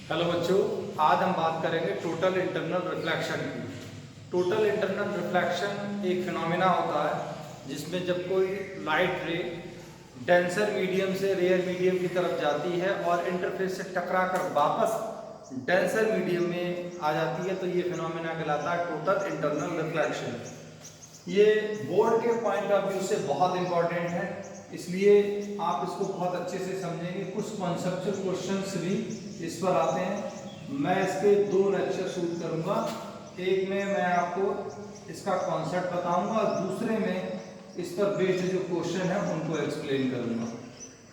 Hello बच्चों, आज हम बात करेंगे टोटल इंटरनल रिफ्लेक्शन की। टोटल इंटरनल रिफ्लेक्शन एक फिनोमेना होता है जिसमें जब कोई लाइट रे डेंसर मीडियम से रेयर मीडियम की तरफ जाती है और इंटरफेस से टकराकर वापस डेंसर मीडियम में आ जाती है, तो ये फिनोमेना कहलाता है टोटल इंटरनल रिफ्लेक्शन। ये बोर्ड के पॉइंट ऑफ व्यू से बहुत इंपॉर्टेंट है, इसलिए आप इसको बहुत अच्छे से समझेंगे। कुछ कॉन्सेप्चुअल क्वेश्चंस भी इस पर आते हैं। मैं इसके 2 लेक्चर शूट करूंगा। एक में मैं आपको इसका कॉन्सेप्ट बताऊंगा और दूसरे में इस पर बेस्ड जो क्वेश्चन है उनको एक्सप्लेन करूंगा।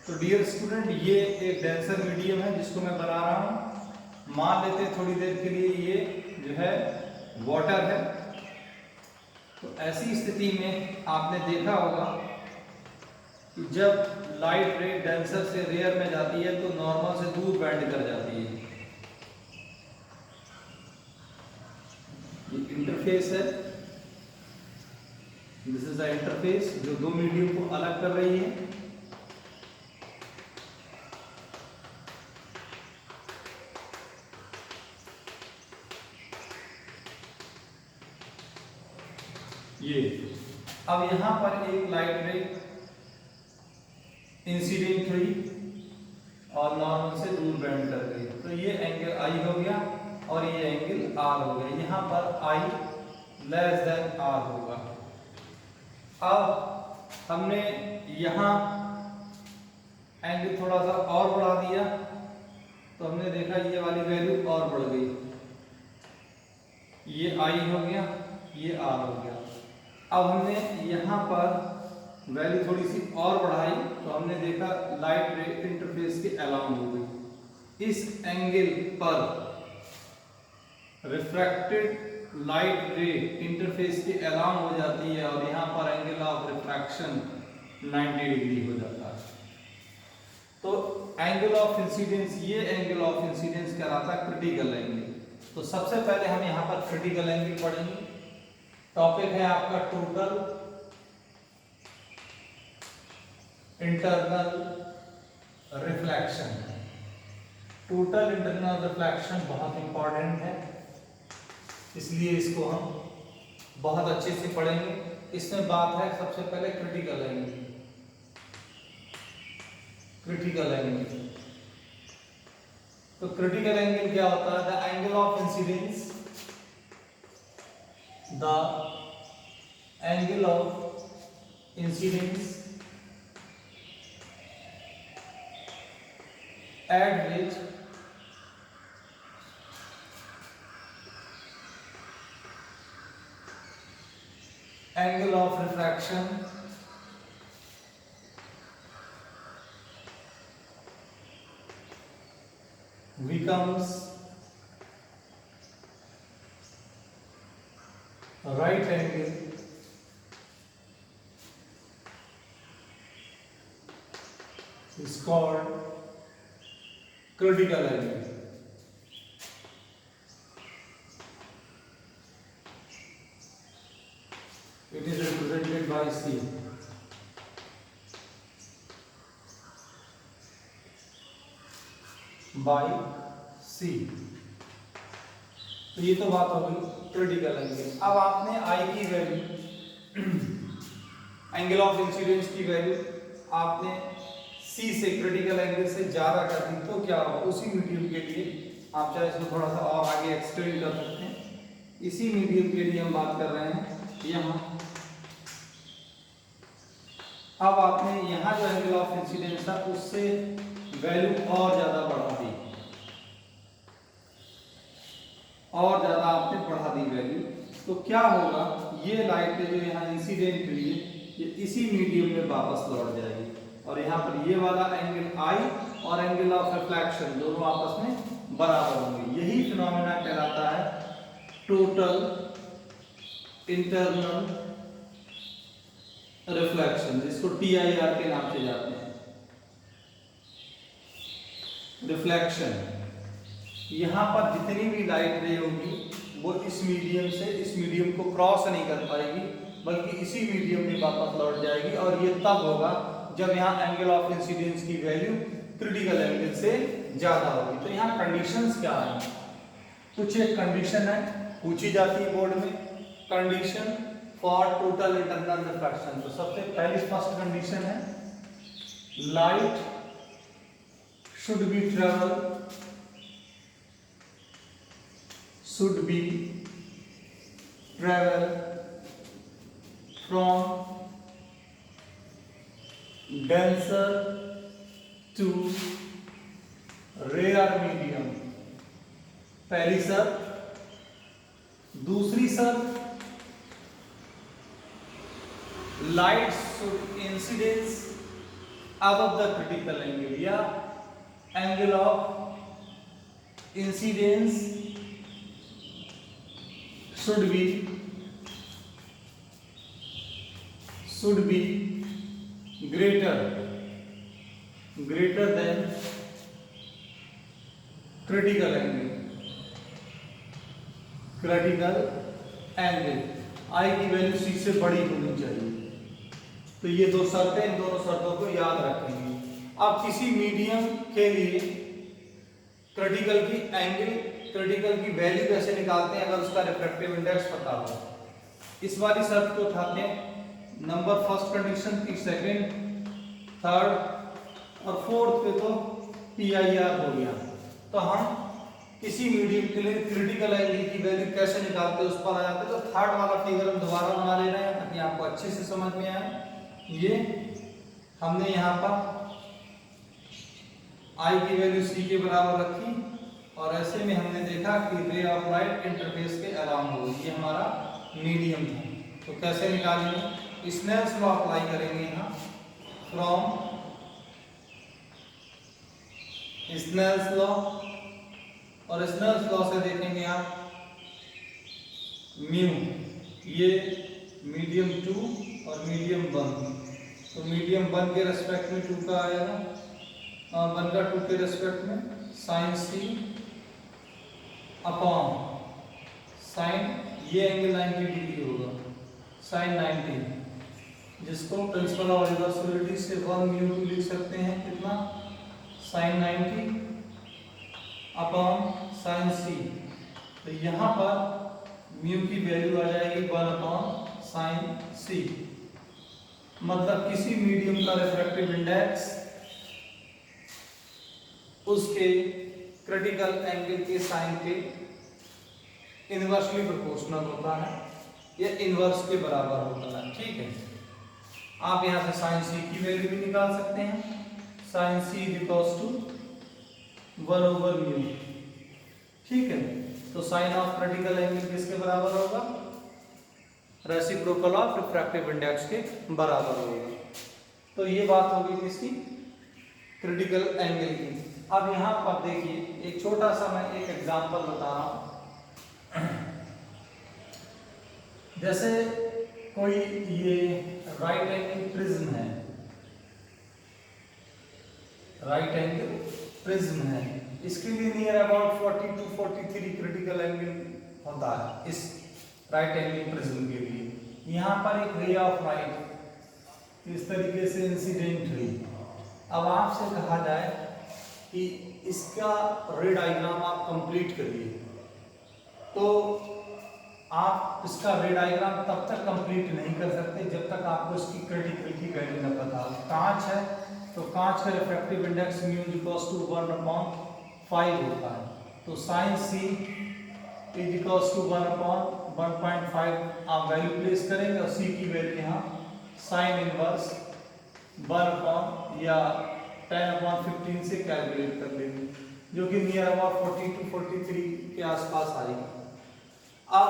तो डियर स्टूडेंट, ये एक डेंसर मीडियम है जिसको मैं बना रहा हूँ। मान लेते हैं थोड़ी देर के लिए ये जो है वाटर है। तो ऐसी स्थिति में आपने देखा होगा कि जब लाइट रे डेंसर से रेयर में जाती है तो नॉर्मल से दूर बेंड कर जाती है। ये इंटरफेस है, दिस इज द इंटरफेस जो 2 मीडियम को अलग कर रही है। ये अब यहां पर एक लाइट रे इंसिडेंट हुई और नॉर्मल से दूर बेंड कर गई, तो ये एंगल आई हो गया और ये एंगल आर हो गया। यहां पर आई लेस देन आर होगा। अब हमने यहां एंगल थोड़ा सा और बढ़ा दिया तो हमने देखा ये वाली वैल्यू और बढ़ गई। ये आई हो गया, ये आर हो गया। अब हमने यहां पर वैल्यू थोड़ी सी और बढ़ाई तो हमने देखा लाइट रे इंटरफेस के अलाउंड हो गई। इस एंगल पर रिफ्रैक्टेड लाइट रे इंटरफेस के अलाउंड हो जाती है और यहां पर एंगल ऑफ रिफ्रैक्शन 90 डिग्री हो जाता है। तो एंगल ऑफ इंसिडेंस, ये एंगल ऑफ इंसिडेंस कहलाता है क्रिटिकल एंगल। तो सबसे पहले हम यहां पर क्रिटिकल एंगल पढ़ेंगे। टॉपिक है आपका total internal reflection. Total internal reflection बहुत इंपॉर्टेंट है, इसलिए इसको हम बहुत अच्छे से पढ़ेंगे। इसमें बात है सबसे पहले क्रिटिकल एंगल। क्रिटिकल एंगल, तो क्रिटिकल एंगल क्या होता है? The angle of incidence, the angle of incidence at which angle of refraction becomes right angle is called critical angle. It is represented by C. by C. तो ये तो बात हो गई क्रिटिकल एंगल। अब आपने I की वैल्यू, एंगल ऑफ इंसिडेंस की वैल्यू आपने C से क्रिटिकल एंगल से ज्यादा कर दी तो क्या होगा? उसी मीडियम के लिए आप चाहे इसको थोड़ा सा और आगे एक्सटेंड कर सकते हैं। इसी मीडियम के लिए हम बात कर रहे हैं यहाँ। अब आपने यहाँ जो एंगल ऑफ इंसिडेंस था उससे वैल्यू और ज्यादा बढ़ा दी, और ज्यादा आपने बढ़ा दी वैल्यू, तो क्या होगा? ये लाइट जो यहाँ इंसिडेंट हुई है ये इसी मीडियम में वापस लौट जाएगी और यहाँ पर ये वाला एंगल आई और एंगल ऑफ रिफ्लेक्शन दोनों आपस में बराबर होंगे। यही फिनोमेना कहलाता है टोटल इंटरनल रिफ्लेक्शन, जिसको TIR के नाम से जाते हैं। रिफ्लेक्शन, यहाँ पर जितनी भी लाइट रे होगी वो इस मीडियम से इस मीडियम को क्रॉस नहीं कर पाएगी, बल्कि इसी मीडियम में वापस लौट जाएगी। और ये तब होगा जब यहाँ एंगल ऑफ इंसिडेंस की वैल्यू क्रिटिकल एंगल से ज्यादा होगी। तो यहाँ कंडीशंस क्या है, कुछ एक कंडीशन है पूछी जाती है बोर्ड में, condition for total internal refraction. तो सबसे पहली फर्स्ट कंडीशन है light should be travel from denser to rare medium, पहली शर्त। दूसरी शर्त light should incidence above the critical angle, या angle of incidence should be greater than critical angle। आई की वैल्यू सी से बड़ी होनी चाहिए। तो ये दो शर्तें, इन दोनों शर्तों को याद रखेंगे। अब किसी मीडियम के लिए क्रिटिकल की वैल्यू कैसे निकालते हैं, अगर उसका रिफ्रैक्टिव इंडेक्स पता हो। इस वाली शर्त को उठाते हैं नंबर फर्स्ट कंडीशन की, सेकंड, थर्ड और फोर्थ पे तो PIR हो गया। तो हम किसी मीडियम के लिए क्रिटिकल एंगल की वैल्यू कैसे निकालते हैं उस पर आ जाते हैं। तो थर्ड वाला फिगर हम दोबारा बना ले रहे हैं ताकि आपको अच्छे से समझ में आए। ये हमने यहाँ पर आई की वैल्यू सी के बराबर रखी और ऐसे में हमने देखा कि रे ऑफ लाइट इंटरफेस के अराउंड हो, ये हमारा मीडियम था। तो कैसे निकालेंगे, स्नेल्स लॉ अप्लाई करेंगे यहाँ। फ्रॉम स्नेल्स लॉ, और स्नेल्स लॉ से देखेंगे आप म्यू, ये मीडियम 2 और मीडियम 1। तो मीडियम 1 के रेस्पेक्ट में 2 का आएगा, 1 का 2 के रेस्पेक्ट में साइन सी अपॉन साइन, ये एंगल 90 डिग्री होगा, साइन 90, जिसको प्रिंसिपल ऑफ रिवर्सिबिलिटी से 1 म्यू 2 लिख सकते हैं, कितना, साइन 90 अपॉन साइन सी। तो यहाँ पर म्यू की वैल्यू आ जाएगी 1 अपॉन साइन सी। मतलब किसी मीडियम का रिफ्रैक्टिव इंडेक्स उसके क्रिटिकल एंगल के साइन के इनवर्सली प्रोपोर्शनल होता है या इनवर्स के बराबर होता है। ठीक है, आप यहां से साइन सी की वैल्यू भी निकाल सकते हैं, sine C equals to 1 over mu. ठीक है, तो साइन ऑफ क्रिटिकल एंगल किसके बराबर होगा, रेसिप्रोकल ऑफ रिफ्रैक्टिव इंडेक्स के बराबर होगा। तो ये बात होगी किसकी, क्रिटिकल एंगल की। अब यहाँ पर देखिए एक छोटा सा मैं एक एग्जांपल बता रहा हूँ। जैसे कोई ये राइट एंगल प्रिज्म है, राइट एंगल प्रिज्म है, इसके लिए near about 40 to 43 critical angle होता है इस राइट एंगल प्रिज्म के लिए। यहाँ पर एक रे ऑफ लाइट इस तरीके से इंसिडेंट हुई। अब आपसे कहा जाए कि इसका रे डायग्राम आप कंप्लीट करिए, तो आप इसका रे डायग्राम तब तक कंप्लीट नहीं कर सकते जब तक आपको इसकी क्रिटिकल की वैल्यू न पता हो। कांच है तो कांच का refractive index mu equals to 1/5 होता है। तो sine C is equals to 1/1.5 आप वैल्यू प्लेस करेंगे और सी की वैल्यू यहाँ साइन इनवर्स 1 या 10/15 से कैलकुलेट कर लेंगे, जो कि नियर अबाउट 40 to 43 के आसपास आएगी। अब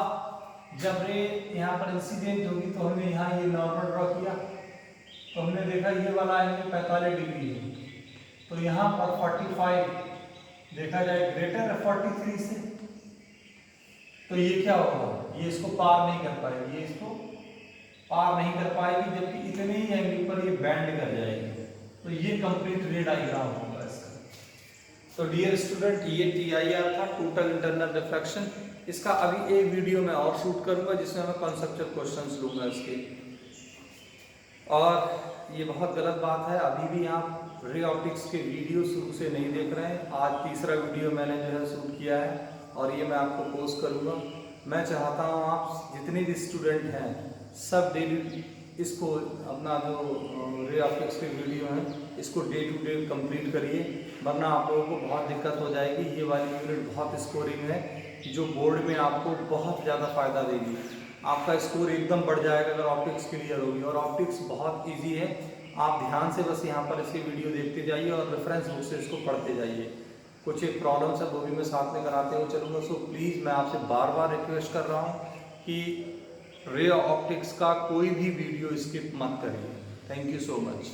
जब रे यहाँ पर इंसिडेंट होगी तो हमने यहाँ ये नॉर्मल ड्रॉ किया, तो हमने देखा ये वाला एंगल 45 डिग्री है, तो यहाँ पर 45 देखा जाए ग्रेटर है 43 से, तो ये क्या होगा, ये इसको पार नहीं कर पाएगी, ये इसको पार नहीं कर पाएगी, जबकि इतने ही एंगल पर ये बैंड कर जाएगी। तो ये कंप्लीट रे डायग्राम होगा इसका। तो डियर स्टूडेंट, ये TIR था, टोटल इंटरनल रिफ्रैक्शन। इसका अभी एक वीडियो मैं और शूट करूंगा जिसमें मैं कॉन्सेप्चुअल क्वेश्चंस लूंगा इसके। और ये बहुत गलत बात है, अभी भी आप रे ऑप्टिक्स के वीडियो शुरू से नहीं देख रहे हैं, आज तीसरा वीडियो मैंने जो है शूट किया है और ये मैं आपको पोस्ट करूँगा। मैं चाहता हूँ आप जितने भी स्टूडेंट हैं सब डेली इसको अपना जो रे ऑप्टिक्स के वीडियो हैं इसको डे टू डे कंप्लीट करिए, वरना आप लोगों को बहुत दिक्कत हो जाएगी। ये वाली यूनिट बहुत स्कोरिंग है जो बोर्ड में आपको बहुत ज़्यादा फ़ायदा देगी। आपका स्कोर एकदम बढ़ जाएगा अगर ऑप्टिक्स क्लियर होगी, और ऑप्टिक्स बहुत ईजी है। आप ध्यान से बस यहाँ पर इसकी वीडियो देखते जाइए और रेफरेंस बुक से इसको पढ़ते जाइए। कुछ एक प्रॉब्लम्स है वो भी मैं साथ में कराते हुए चलूँगा। सो प्लीज़ मैं आपसे बार बार रिक्वेस्ट कर रहा हूँ कि रे ऑप्टिक्स का कोई भी वीडियो स्किप मत करिए। Thank you so much.